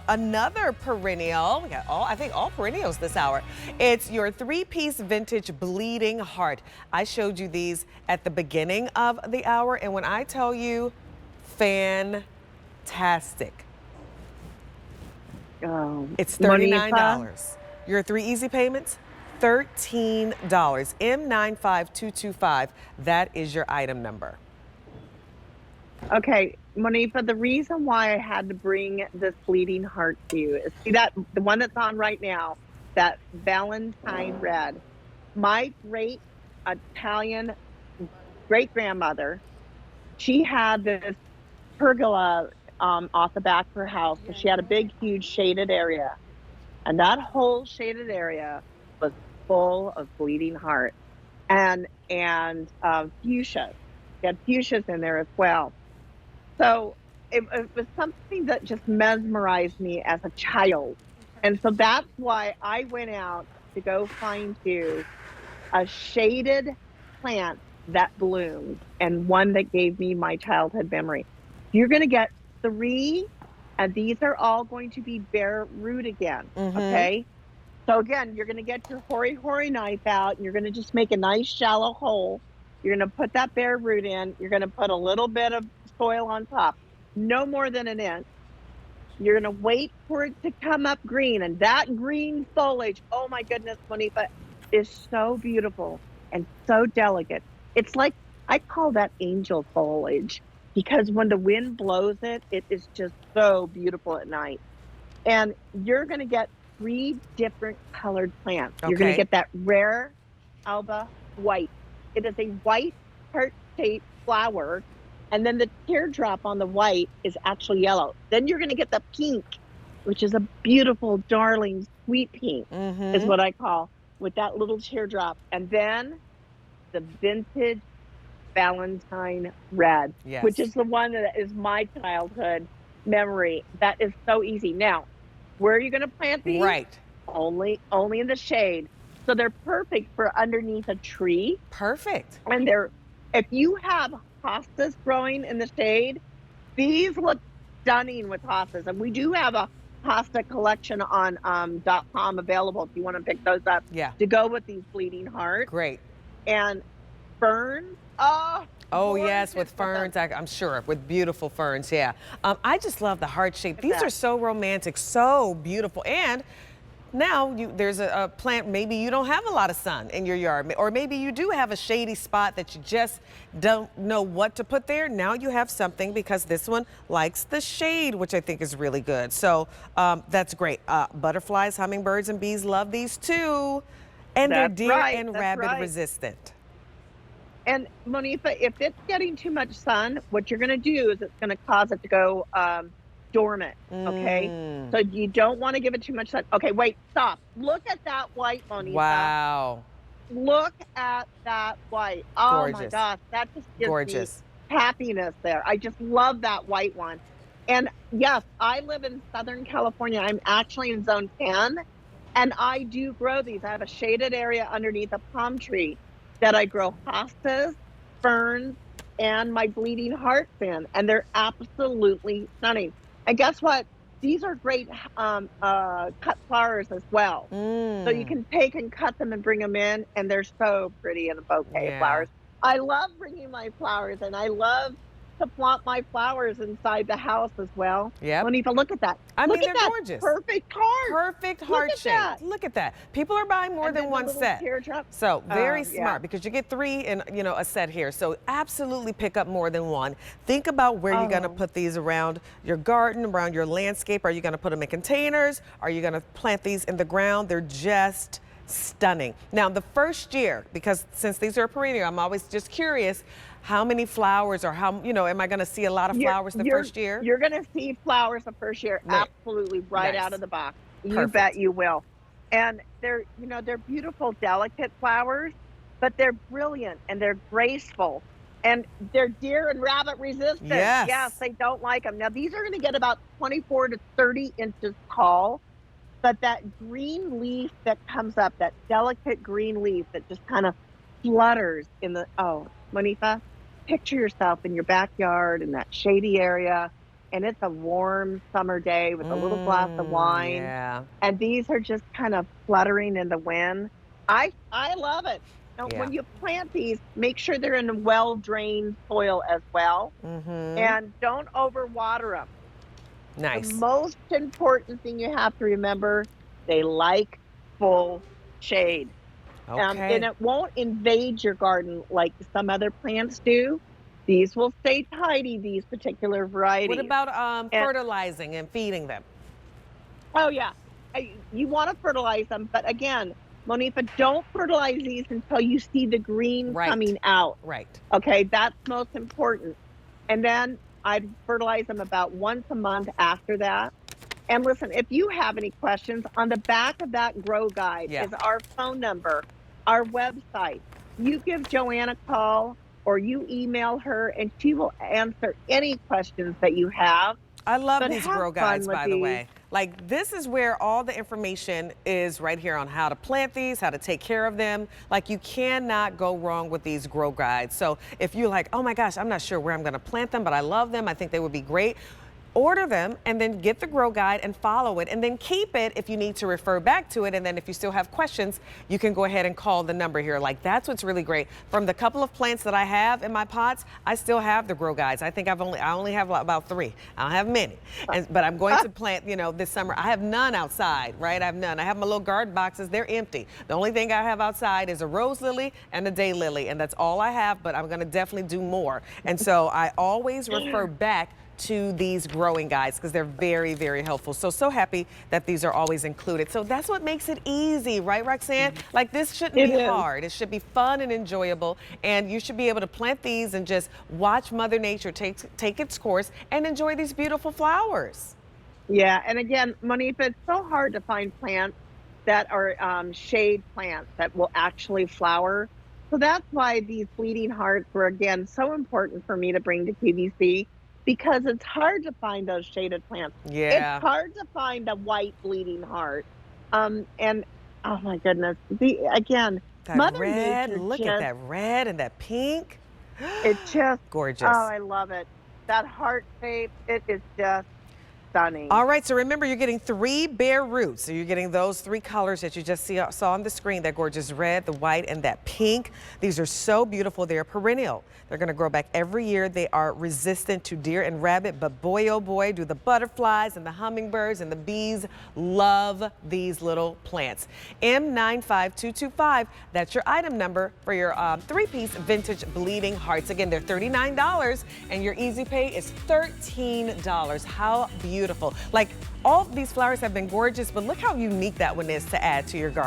another perennial. We got I think all perennials this hour. It's your three-piece vintage bleeding heart. I showed you these at the beginning of the hour, and when I tell you, fantastic. It's $39. Monifa? Your 3 easy payments, $13. M95225. That is your item number. Okay, Monifa, the reason why I had to bring this bleeding heart to you is, see that, the one that's on right now, that Valentine red. My great Italian great-grandmother, she had this pergola off the back of her house. So she had a big, huge shaded area. And that whole shaded area was full of bleeding heart and fuchsias. She had fuchsias in there as well. So it was something that just mesmerized me as a child. And so that's why I went out to go find you a shaded plant that bloomed and one that gave me my childhood memory. You're going to get 3, and these are all going to be bare root again, okay? So again, you're going to get your hoary knife out, and you're going to just make a nice shallow hole. You're going to put that bare root in. You're going to put a little bit of soil on top, no more than an inch. You're going to wait for it to come up green, and that green foliage, oh my goodness, Monifa, is so beautiful and so delicate. It's like, I call that angel foliage, because when the wind blows it, it is just so beautiful at night. And you're going to get 3 different colored plants. You're going to get that rare alba white. It is a white heart-shaped flower, and then the teardrop on the white is actually yellow. Then you're going to get the pink, which is a beautiful, darling, sweet pink, is what I call, with that little teardrop. And then the vintage Valentine red, which is the one that is my childhood memory. That is so easy. Now, where are you going to plant these? Right. Only in the shade. So they're perfect for underneath a tree. Perfect. And if you have hostas growing in the shade, these look stunning with hostas. And we do have a hosta collection on .com available if you want to pick those up to go with these bleeding hearts. Great. And ferns. Oh yes, with ferns, I'm sure, with beautiful ferns, yeah. I just love the heart shape. These are so romantic, so beautiful. And now there's a plant, maybe you don't have a lot of sun in your yard, or maybe you do have a shady spot that you just don't know what to put there. Now you have something, because this one likes the shade, which I think is really good. So that's great. Butterflies, hummingbirds, and bees love these too. And they're deer and rabbit resistant. And Monifa, if it's getting too much sun, what you're going to do is it's going to cause it to go dormant, okay? So you don't want to give it too much sun. Okay, wait, stop. Look at that white, Monifa. Wow. Look at that white. Oh my gosh, that just gives me happiness there. I just love that white one. And yes, I live in Southern California. I'm actually in Zone 10, and I do grow these. I have a shaded area underneath a palm tree that I grow hostas, ferns, and my bleeding hearts in, and they're absolutely stunning. And guess what? These are great cut flowers as well. So you can take and cut them and bring them in, and they're so pretty in a bouquet of flowers. I love bringing my flowers, and I love to flaunt my flowers inside the house as well. Yeah. Monifa, look at that. I mean, they're that gorgeous. Perfect heart. Perfect heart shape. Look at that. People are buying more than one set. So very smart, because you get 3 in a set here. So absolutely pick up more than one. Think about where you're going to put these around your garden, around your landscape. Are you going to put them in containers? Are you going to plant these in the ground? They're just stunning. Now, the first year, because since these are perennial, I'm always just curious, how many flowers, or how, am I going to see a lot of flowers the first year? You're going to see flowers the first year, absolutely, right out of the box. You bet you will. And they're beautiful, delicate flowers, but they're brilliant and they're graceful. And they're deer and rabbit resistant. Yes, they don't like them. Now, these are going to get about 24 to 30 inches tall. But that green leaf that comes up, that delicate green leaf that just kind of flutters in the, Monifa, picture yourself in your backyard in that shady area and it's a warm summer day with a little glass of wine, Yeah, and these are just kind of fluttering in the wind. I love it. Now, yeah. when you plant these, make sure they're in a well-drained soil as well, Mm-hmm. and don't overwater them. The Nice. most important thing you have to remember, they like full shade. And Okay. it won't invade your garden like some other plants do. These will stay tidy, these particular What varieties. about And fertilizing and feeding them? oh yeah, you want to fertilize them, but again, Monifa, don't fertilize these until you see the green Right, coming out. right. Okay, that's most important. And then I'd fertilize them about once a month after that. And listen, if you have any questions, on the back of that grow guide Yeah. is our phone number, our website. You give Joanne a call or you email her and she will answer any questions that you have. I love But these have grow fun guides, with by the these. way. Like, this is where all the information is right here on how to plant these, how to take care of them. Like, you cannot go wrong with these grow guides. So if you're like, oh my gosh, I'm not sure where I'm going to plant them, but I love them, I think they would be great. Order them and then get the grow guide and follow it and then keep it if you need to refer back to it. And then if you still have questions, you can go ahead and call the number here. Like, that's what's really great. From the couple of plants that I have in my pots, I still have the grow guides. I think I only have about 3. I don't have many. But I'm going to plant, this summer. I have none outside, right? I have none. I have my little garden boxes. They're empty. The only thing I have outside is a rose lily and a daylily, and that's all I have, but I'm going to definitely do more. And so I always refer back to these growing guides because they're very, very helpful. So happy that these are always included. So that's what makes it easy, right, Roxanne? Like, this shouldn't It be is. hard. It should be fun and enjoyable. And you should be able to plant these and just watch Mother Nature take its course and enjoy these beautiful flowers. Yeah, and again, Monifa, it's so hard to find plants that are shade plants that will actually flower. So that's why these bleeding hearts were again so important for me to bring to QVC because it's hard to find those shaded plants. It's Yeah. hard to find a white bleeding heart. And oh my goodness, the again, That Mother red, Nature look at just that red and that pink. it just oh, Gorgeous. I love it. That heart shape, it is just stunning. All right, so remember, you're getting 3 bare roots. So you're getting those 3 colors that you just saw on the screen, that gorgeous red, the white, and that pink. These are so beautiful. They're perennial. They're going to grow back every year. They are resistant to deer and rabbit, but boy, oh boy, do the butterflies and the hummingbirds and the bees love these little plants. M95225, that's your item number for your 3-piece vintage bleeding hearts. Again, they're $39, and your easy pay is $13. How beautiful. Like, all these flowers have been gorgeous, but look how unique that one is to add to your garden.